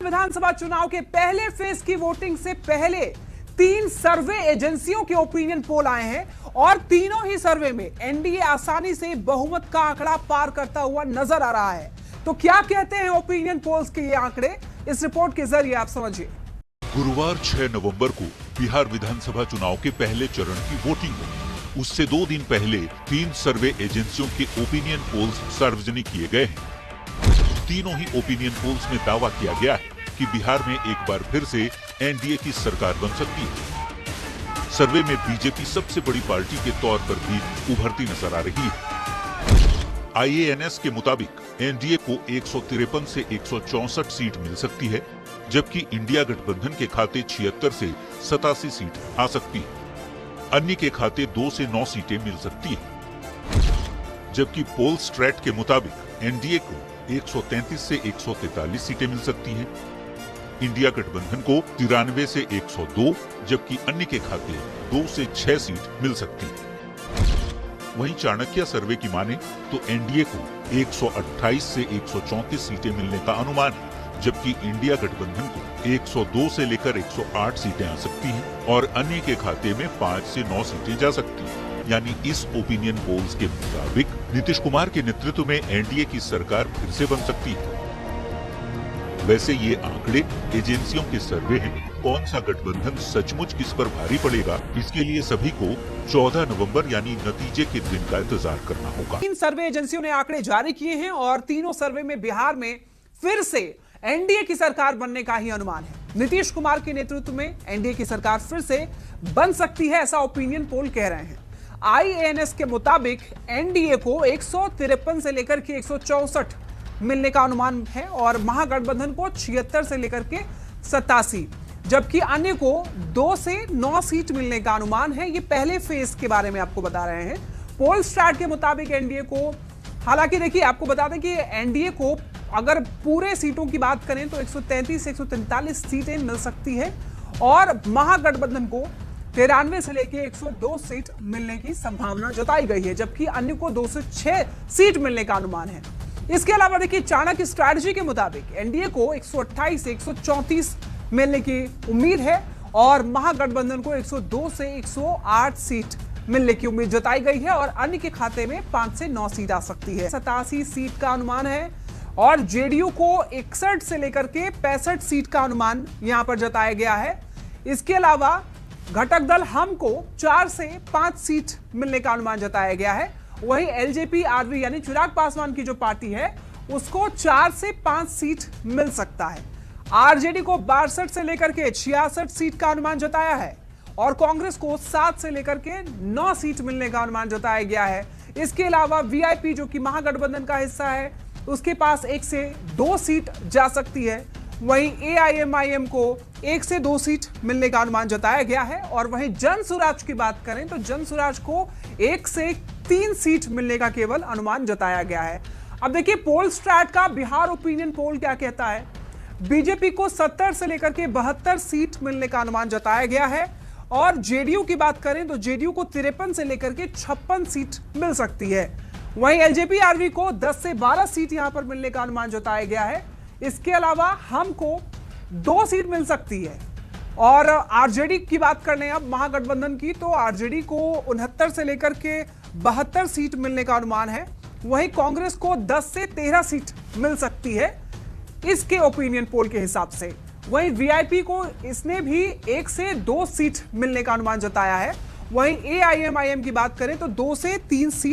विधानसभा चुनाव के पहले फेज की वोटिंग से पहले 3 सर्वे एजेंसियों के ओपिनियन पोल आए हैं और तीनों ही सर्वे में एनडीए आसानी से बहुमत का आंकड़ा पार करता हुआ नजर आ रहा है। तो क्या कहते हैं ओपिनियन पोल्स के ये आंकड़े, इस रिपोर्ट के जरिए आप समझिए। गुरुवार 6 नवंबर को बिहार विधानसभा चुनाव के पहले चरण की वोटिंग हुई। उससे 2 दिन पहले 3 सर्वे एजेंसियों के ओपिनियन पोल्स सार्वजनिक किए गए हैं। तीनों ही ओपिनियन पोल्स में दावा किया गया है कि बिहार में एक बार फिर से एनडीए की सरकार बन सकती है। सर्वे में बीजेपी सबसे बड़ी पार्टी के तौर पर भी उभरती नजर आ रही है। आईएएनएस के मुताबिक एनडीए को 153 से 164 सीट मिल सकती है, जबकि इंडिया गठबंधन के खाते 76 से 87 सीट आ सकती है। अन्य के खाते 2 से 9 सीटें मिल सकती है, जबकि पोल स्ट्रेट के मुताबिक एनडीए को 133 से 143 सीटें मिल सकती हैं। इंडिया गठबंधन को 93 से 102, जबकि अन्य के खाते 2 से 6 सीट मिल सकती है। वहीं चाणक्य सर्वे की माने तो एनडीए को 128 से 134 सीटें मिलने का अनुमान है, जबकि इंडिया गठबंधन को 102 से लेकर 108 सीटें आ सकती हैं और अन्य के खाते में 5 से 9 सीटें जा सकती हैं। यानी इस ओपिनियन पोल्स के मुताबिक नीतीश कुमार के नेतृत्व में एनडीए की सरकार फिर से बन सकती है। वैसे ये आंकड़े एजेंसियों के सर्वे हैं। कौन सा गठबंधन सचमुच किस पर भारी पड़ेगा, इसके लिए सभी को 14 नवंबर यानी नतीजे के दिन का इंतजार करना होगा। 3 सर्वे एजेंसियों ने आंकड़े जारी किए हैं और तीनों सर्वे में बिहार में फिर से एनडीए की सरकार बनने का ही अनुमान है। नीतीश कुमार के नेतृत्व में एनडीए की सरकार फिर से बन सकती है, ऐसा ओपिनियन पोल कह रहे हैं। आईएएनएस के मुताबिक एनडीए को 153 से लेकर के 164 मिलने का अनुमान है और महागठबंधन को 76 से लेकर के 87, जबकि अन्य को 2 से 9 सीट मिलने का अनुमान है। ये पहले फेज के बारे में आपको बता रहे हैं। पोल स्टार्ट के मुताबिक एनडीए को, हालांकि देखिए आपको बता दें कि एनडीए को अगर पूरे सीटों की बात करें तो 133 से 143 सीटें मिल सकती है और महागठबंधन को 93 से लेकर 102 सीट मिलने की संभावना जताई गई है, जबकि अन्य को 2 से 6 सीट मिलने का अनुमान है। इसके अलावा देखिए चाणक्य स्ट्रैटेजी के मुताबिक एनडीए को 128 से 134 मिलने की उम्मीद है और महागठबंधन को 102 से 108 सीट मिलने की उम्मीद जताई गई है और अन्य के खाते में 5 से 9 सीट आ सकती है। 87 सीट का अनुमान है और जेडीयू को 61 से लेकर के 65 सीट का अनुमान यहां पर जताया गया है। इसके अलावा घटक दल हम को 4 से 5 सीट मिलने का अनुमान जताया गया है। वहीं एलजेपी आरवी यानी चिराग पासवान की जो पार्टी है उसको 4 से 5 सीट मिल सकता है। आरजेडी को 62 से लेकर के 66 सीट का अनुमान जताया है और कांग्रेस को 7 से लेकर के 9 सीट मिलने का अनुमान जताया गया है। इसके अलावा वीआईपी जो कि महागठबंधन का हिस्सा है उसके पास 1 से 2 सीट जा सकती है। वहीं एआईएमआईएम को 1 से 2 सीट मिलने का अनुमान जताया गया है और वहीं जन स्वराज की बात करें तो जन स्वराज को 1 से 3 सीट मिलने का केवल अनुमान जताया गया है। अब देखिए पोल स्ट्रैट का बिहार ओपिनियन पोल क्या कहता है। बीजेपी को 70 से लेकर के 72 सीट मिलने का अनुमान जताया गया है और जेडीयू की बात करें तो जेडीयू को 53 से लेकर के 56 सीट मिल सकती है। वहीं एलजेपी आरवी को 10 से 12 सीट यहां पर मिलने का अनुमान जताया गया है। इसके अलावा हमको 2 सीट मिल सकती है और आरजेडी की बात कर लें अब महागठबंधन की, तो आरजेडी को 69 से लेकर के 72 सीट मिलने का अनुमान है। वहीं कांग्रेस को 10 से 13 सीट मिल सकती है इसके ओपिनियन पोल के हिसाब से। वहीं वीआईपी को इसने भी 1 से 2 सीट मिलने का अनुमान जताया है। वहीं एआईएमआईएम की बात करें तो 2 से 3 सीट